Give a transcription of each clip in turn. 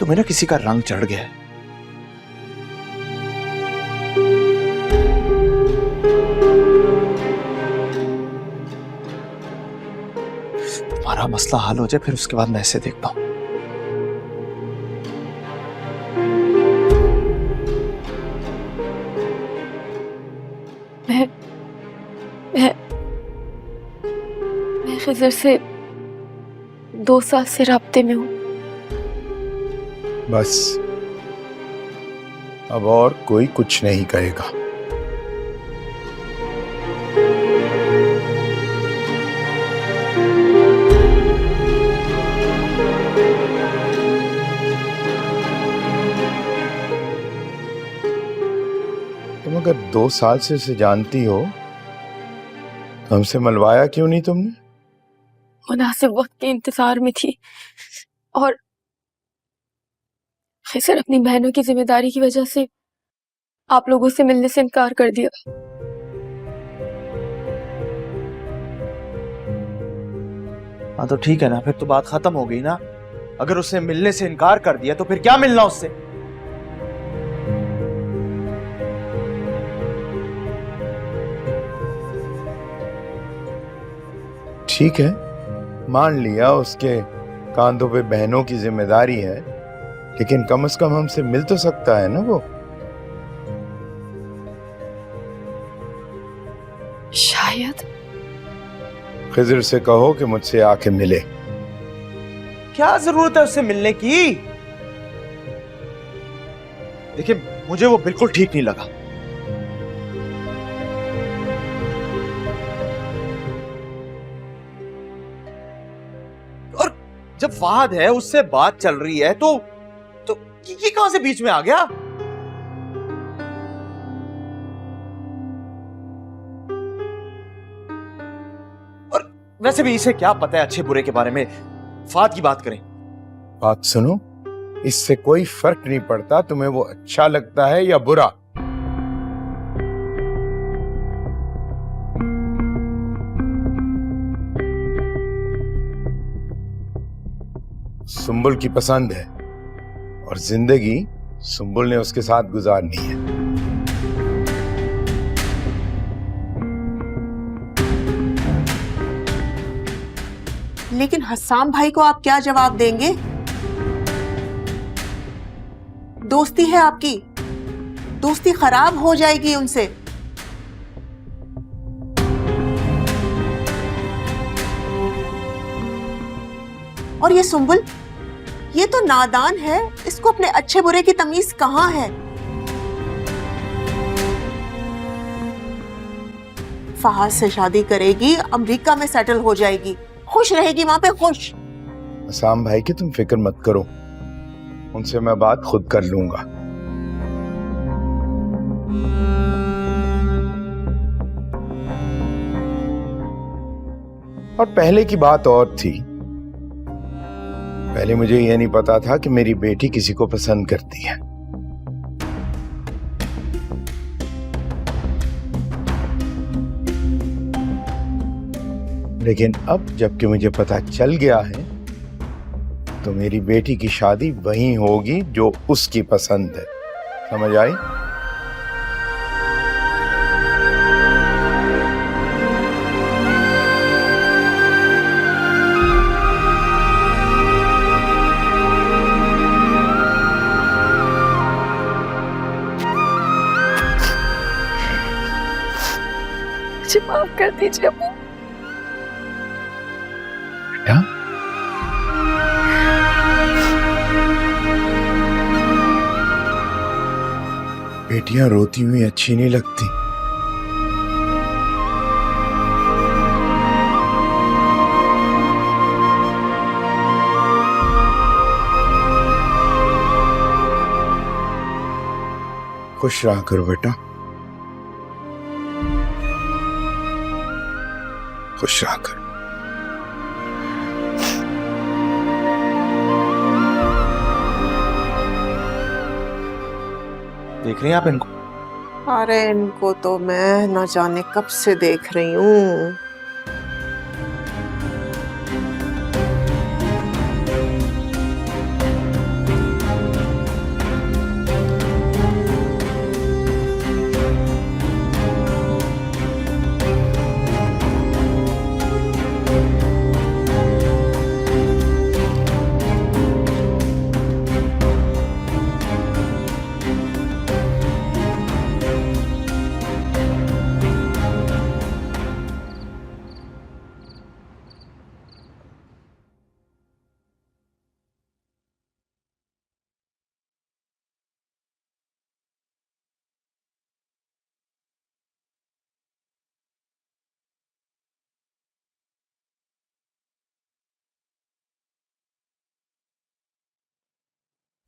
तुम्हें ना किसी का रंग चढ़ गया है। तुम्हारा मसला हल हो जाए, फिर उसके बाद मैं ऐसे देखता हूं। मैं खिज़र से 2 साल से राब्ते में हूँ। बस अब और कोई कुछ नहीं कहेगा। तुम अगर 2 साल से उसे जानती हो तो हमसे मिलवाया क्यों नहीं तुमने? मुनासिब वक्त के इंतजार में थी और खिज़र अपनी बहनों की जिम्मेदारी की वजह से आप लोगों से मिलने से इनकार कर दिया। हाँ तो ठीक है ना, फिर तो बात खत्म हो गई ना। अगर उसने मिलने से इनकार कर दिया तो फिर क्या मिलना उससे? ठीक है, मान लिया उसके कांधों पे बहनों की जिम्मेदारी है, लेकिन कम से कम हमसे मिल तो सकता है ना वो। शायद खिज़र से कहो कि मुझसे आके मिले। क्या जरूरत है उससे मिलने की? देखिए, मुझे वो बिल्कुल ठीक नहीं लगा। और जब फहद है, उससे बात चल रही है, तो ये कहां से बीच में आ गया? और वैसे भी इसे क्या पता है अच्छे बुरे के बारे में? फहद की बात करें। बात सुनो, इससे कोई फर्क नहीं पड़ता तुम्हें वो अच्छा लगता है या बुरा। सुंबुल की पसंद है और जिंदगी सुंबुल ने उसके साथ गुजारनी है। लेकिन हस्साम भाई को आप क्या जवाब देंगे? दोस्ती है आपकी, दोस्ती खराब हो जाएगी उनसे। और ये सुंबुल, ये तो नादान है, इसको अपने अच्छे बुरे की तमीज कहां है। फहद से शादी करेगी, अमेरिका में सेटल हो जाएगी, खुश रहेगी वहां पे, खुश। हस्साम भाई की तुम फिक्र मत करो, उनसे मैं बात खुद कर लूंगा। और पहले की बात और थी। पहले मुझे यह नहीं पता था कि मेरी बेटी किसी को पसंद करती है। लेकिन अब जबकि मुझे पता चल गया है, तो मेरी बेटी की शादी वहीं होगी जो उसकी पसंद है। समझ आई? मुझे माफ कर दीजिए अब्बू। बेटा, बेटियां रोती हुई अच्छी नहीं लगती। खुश रहा करो बेटा, खुश रहा करो। देख रही हैं आप इनको? अरे इनको तो मैं न जाने कब से देख रही हूँ।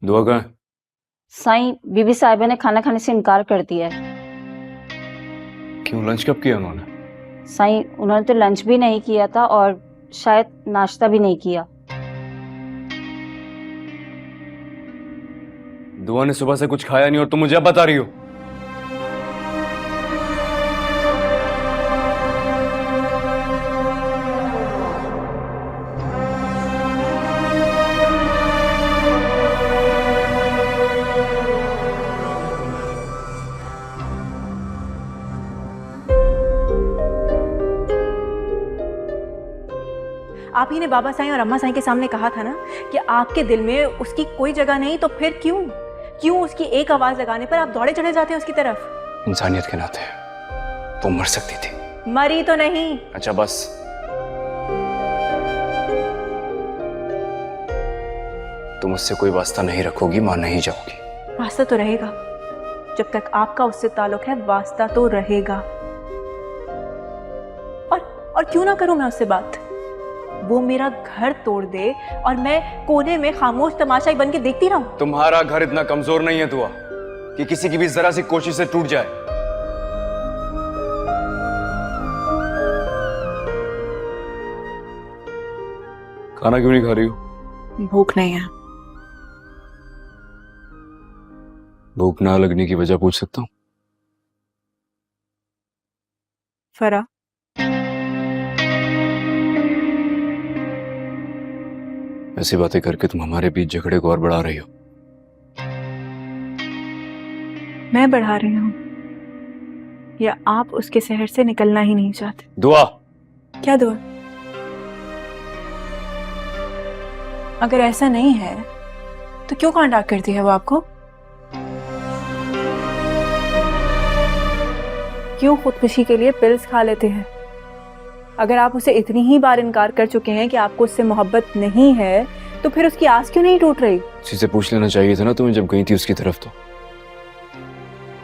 दुआ कहाँ है? साईं, बीबी साहिबा ने खाना खाने से इनकार कर दिया है। क्यों, लंच कब किया उन्होंने? साईं, उन्होंने तो लंच भी नहीं किया था और शायद नाश्ता भी नहीं किया। दुआ ने सुबह से कुछ खाया नहीं और तुम मुझे अब बता रही हो? आप ही ने बाबा साईं और अम्मा साईं के सामने कहा था ना कि आपके दिल में उसकी कोई जगह नहीं, तो फिर क्यों उसकी एक आवाज लगाने पर आप दौड़े चढ़े जाते हैं उसकी तरफ? इंसानियत के नाते वो मर सकती थी। मरी तो नहीं। अच्छा बस, तुम उससे कोई वास्ता नहीं रखोगी, मां नहीं जाओगी। वास्ता तो रहेगा, जब तक आपका उससे ताल्लुक है वास्ता तो रहेगा। और क्यों ना करूं मैं उससे बात? वो मेरा घर तोड़ दे और मैं कोने में खामोश तमाशाई बन के देखती रहूं? तुम्हारा घर इतना कमजोर नहीं है दुआ कि किसी की भी जरा सी कोशिश से टूट जाए। खाना क्यों नहीं खा रही हो? भूख नहीं है। भूख ना लगने की वजह पूछ सकता हूँ? फरा, ऐसी बातें करके तुम हमारे बीच झगड़े को और बढ़ा रही हो। मैं बढ़ा रही हूँ या आप उसके शहर से निकलना ही नहीं चाहते? दुआ, क्या दुआ? अगर ऐसा नहीं है तो क्यों कांटेक्ट करती है वो आपको? क्यों खुदकुशी के लिए पिल्स खा लेते हैं? अगर आप उसे इतनी ही बार इनकार कर चुके हैं कि आपको उससे मोहब्बत नहीं है, तो फिर उसकी आस क्यों नहीं टूट रही? उसी से पूछ लेना चाहिए था ना तुम्हें जब गई थी उसकी तरफ। तो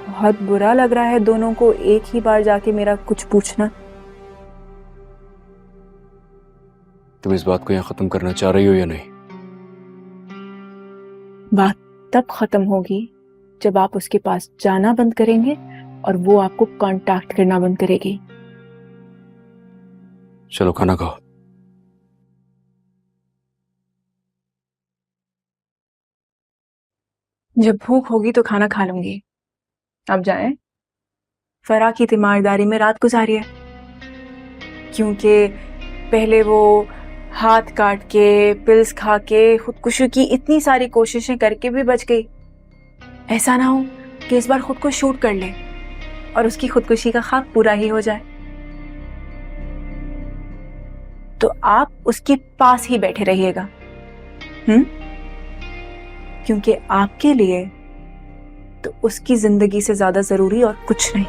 बहुत बुरा लग रहा है दोनों को एक ही बार जाके मेरा कुछ पूछना। तुम इस बात को यहाँ खत्म करना चाह रही हो या नहीं? बात तब खत्म होगी जब आप उसके पास जाना बंद करेंगे और वो आपको कांटेक्ट करना बंद करेगी। चलो खाना खाओ। जब भूख होगी तो खाना खा लूंगी। अब जाएं। फरा की तीमारदारी में रात गुजारिए, क्योंकि पहले वो हाथ काट के पिल्स खा के खुदकुशी की इतनी सारी कोशिशें करके भी बच गई। ऐसा ना हो कि इस बार खुद को शूट कर ले और उसकी खुदकुशी का ख्वाब पूरा ही हो जाए। तो आप उसके पास ही बैठे रहिएगा, क्योंकि आपके लिए तो उसकी जिंदगी से ज्यादा जरूरी और कुछ नहीं।